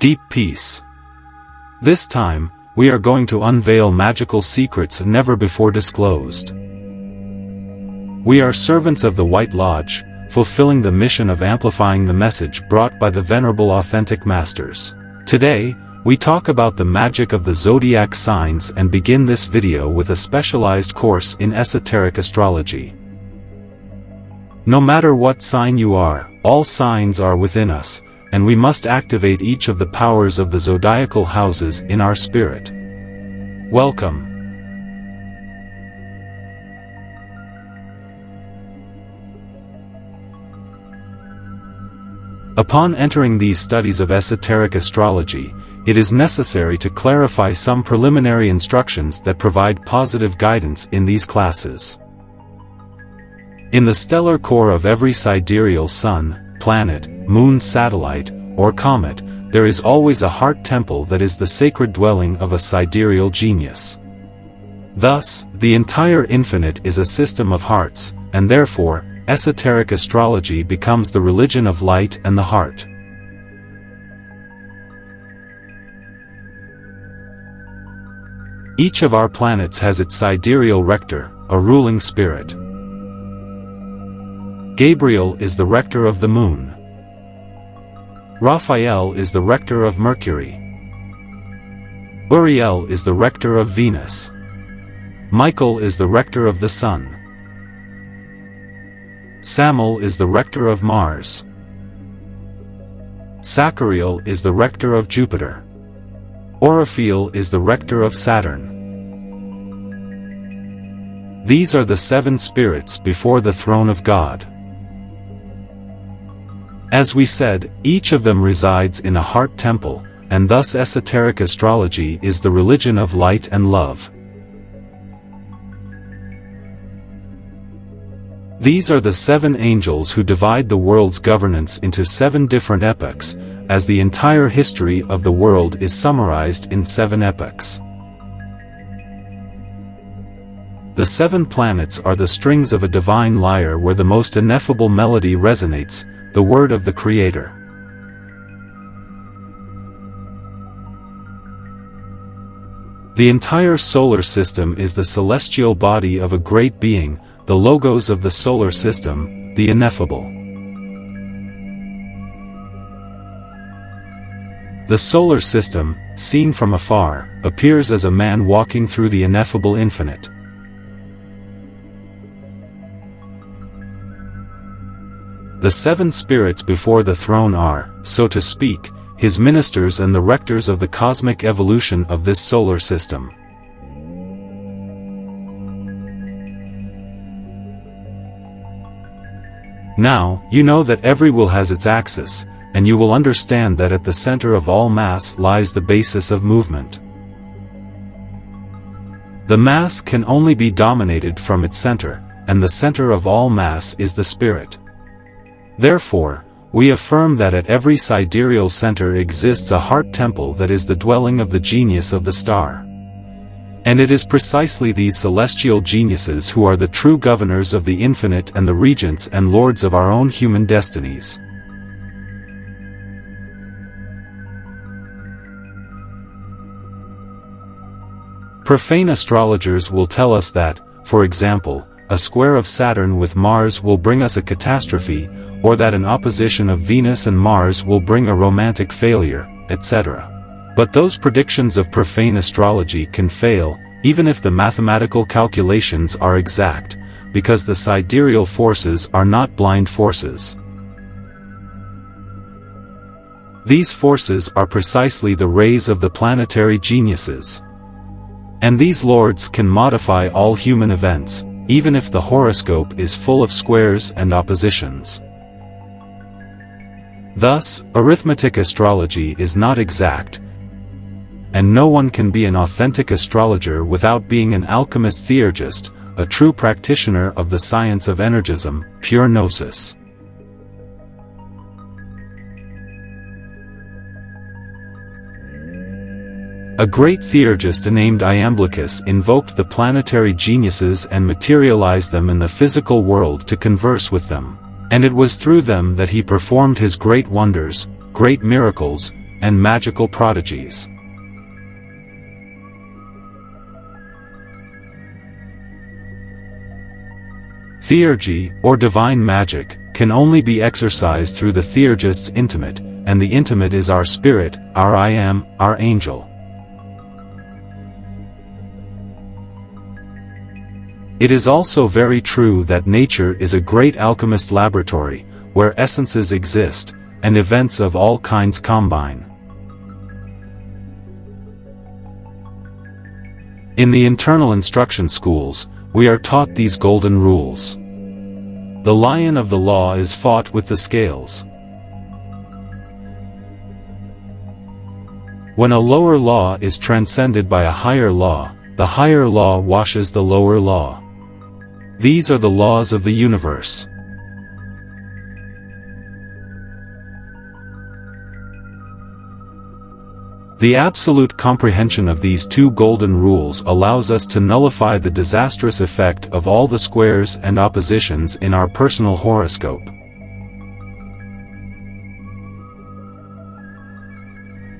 Deep peace. This time, we are going to unveil magical secrets never before disclosed. We are servants of the White Lodge, fulfilling the mission of amplifying the message brought by the venerable authentic masters. Today, we talk about the magic of the zodiac signs and begin this video with a specialized course in esoteric astrology. No matter what sign you are, all signs are within us, and we must activate each of the powers of the zodiacal houses in our spirit. Welcome. Upon entering these studies of esoteric astrology, it is necessary to clarify some preliminary instructions that provide positive guidance in these classes. In the stellar core of every sidereal sun, planet, moon, satellite, or comet, there is always a heart temple that is the sacred dwelling of a sidereal genius. Thus, the entire infinite is a system of hearts, and therefore, esoteric astrology becomes the religion of light and the heart. Each of our planets has its sidereal rector, a ruling spirit. Gabriel is the rector of the moon. Raphael is the rector of Mercury. Uriel is the rector of Venus. Michael is the rector of the Sun. Samael is the rector of Mars. Sachariel is the rector of Jupiter. Oriphiel is the rector of Saturn. These are the 7 spirits before the throne of God. As we said, each of them resides in a heart temple, and thus esoteric astrology is the religion of light and love. These are the 7 angels who divide the world's governance into 7 different epochs, as the entire history of the world is summarized in 7 epochs. The 7 planets are the strings of a divine lyre where the most ineffable melody resonates, the word of the Creator. The entire solar system is the celestial body of a great being, the logos of the solar system, the ineffable. The solar system, seen from afar, appears as a man walking through the ineffable infinite. The 7 spirits before the throne are, so to speak, his ministers and the rectors of the cosmic evolution of this solar system. Now, you know that every will has its axis, and you will understand that at the center of all mass lies the basis of movement. The mass can only be dominated from its center, and the center of all mass is the spirit. Therefore, we affirm that at every sidereal center exists a heart temple that is the dwelling of the genius of the star. And it is precisely these celestial geniuses who are the true governors of the infinite and the regents and lords of our own human destinies. Profane astrologers will tell us that, for example, a square of Saturn with Mars will bring us a catastrophe, or that an opposition of Venus and Mars will bring a romantic failure, etc. But those predictions of profane astrology can fail, even if the mathematical calculations are exact, because the sidereal forces are not blind forces. These forces are precisely the rays of the planetary geniuses. And these lords can modify all human events, even if the horoscope is full of squares and oppositions. Thus, arithmetic astrology is not exact, and no one can be an authentic astrologer without being an alchemist theurgist, a true practitioner of the science of energism, pure gnosis. A great theurgist named Iamblichus invoked the planetary geniuses and materialized them in the physical world to converse with them. And it was through them that he performed his great wonders, great miracles, and magical prodigies. Theurgy, or divine magic, can only be exercised through the Theurgist's intimate, and the intimate is our spirit, our I am, our angel. It is also very true that nature is a great alchemist laboratory, where essences exist, and events of all kinds combine. In the internal instruction schools, we are taught these golden rules. The lion of the law is fought with the scales. When a lower law is transcended by a higher law, the higher law washes the lower law. These are the laws of the universe. The absolute comprehension of these two golden rules allows us to nullify the disastrous effect of all the squares and oppositions in our personal horoscope.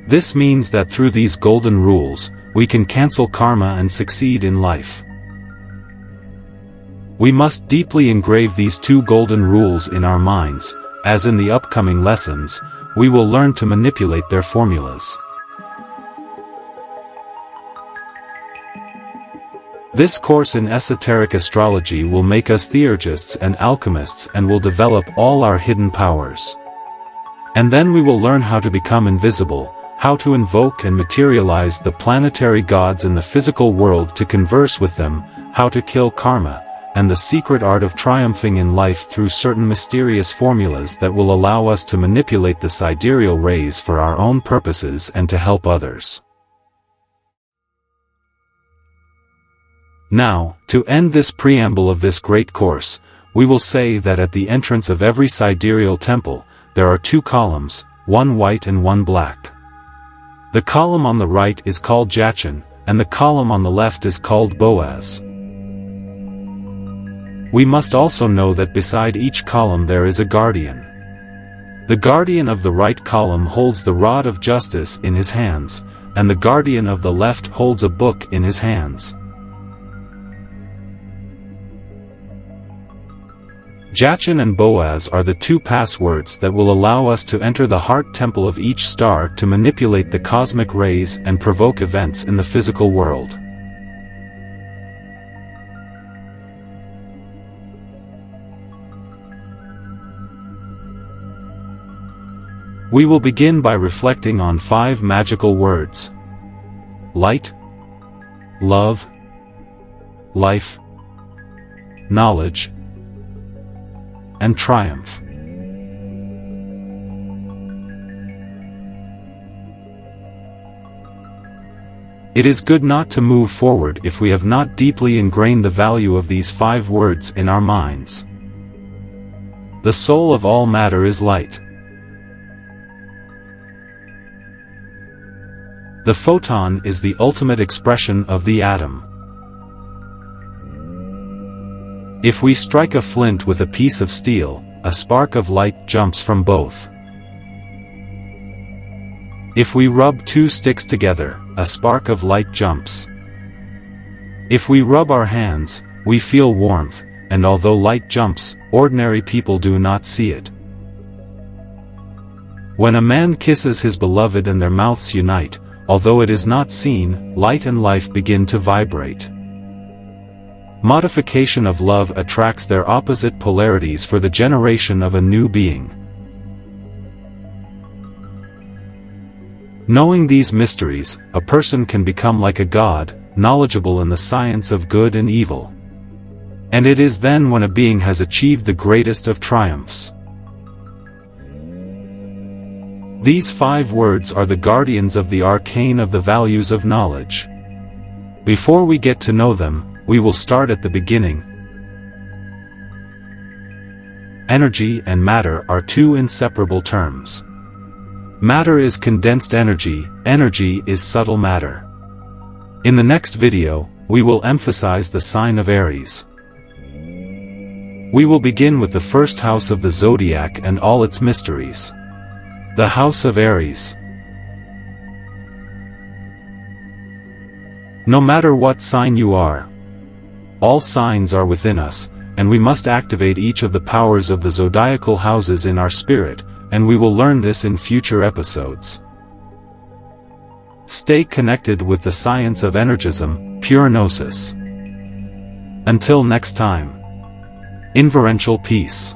This means that through these golden rules, we can cancel karma and succeed in life. We must deeply engrave these two golden rules in our minds, as in the upcoming lessons, we will learn to manipulate their formulas. This course in esoteric astrology will make us Theurgists and Alchemists and will develop all our hidden powers. And then we will learn how to become invisible, how to invoke and materialize the planetary gods in the physical world to converse with them, how to kill karma, and the secret art of triumphing in life through certain mysterious formulas that will allow us to manipulate the Sidereal Rays for our own purposes and to help others. Now, to end this preamble of this great course, we will say that at the entrance of every sidereal temple, there are two columns, one white and one black. The column on the right is called Jachin, and the column on the left is called Boaz. We must also know that beside each column there is a guardian. The guardian of the right column holds the rod of justice in his hands, and the guardian of the left holds a book in his hands. Jachin and Boaz are the two passwords that will allow us to enter the heart temple of each star to manipulate the cosmic rays and provoke events in the physical world. We will begin by reflecting on 5 magical words: light, love, life, knowledge, and triumph. It is good not to move forward if we have not deeply ingrained the value of these 5 words in our minds. The soul of all matter is light. The photon is the ultimate expression of the atom. If we strike a flint with a piece of steel, a spark of light jumps from both. If we rub 2 sticks together, a spark of light jumps. If we rub our hands, we feel warmth, and although light jumps, ordinary people do not see it. When a man kisses his beloved and their mouths unite, although it is not seen, light and life begin to vibrate. Modification of love attracts their opposite polarities for the generation of a new being. Knowing these mysteries, a person can become like a god, knowledgeable in the science of good and evil. And it is then when a being has achieved the greatest of triumphs. These 5 words are the guardians of the arcane of the values of knowledge. Before we get to know them, we will start at the beginning. Energy and matter are 2 inseparable terms. Matter is condensed energy, energy is subtle matter. In the next video, we will emphasize the sign of Aries. We will begin with the first house of the Zodiac and all its mysteries. The House of Aries. No matter what sign you are. All signs are within us, and we must activate each of the powers of the zodiacal houses in our spirit, and we will learn this in future episodes. Stay connected with the science of energism, pure gnosis. Until next time. Inverential peace.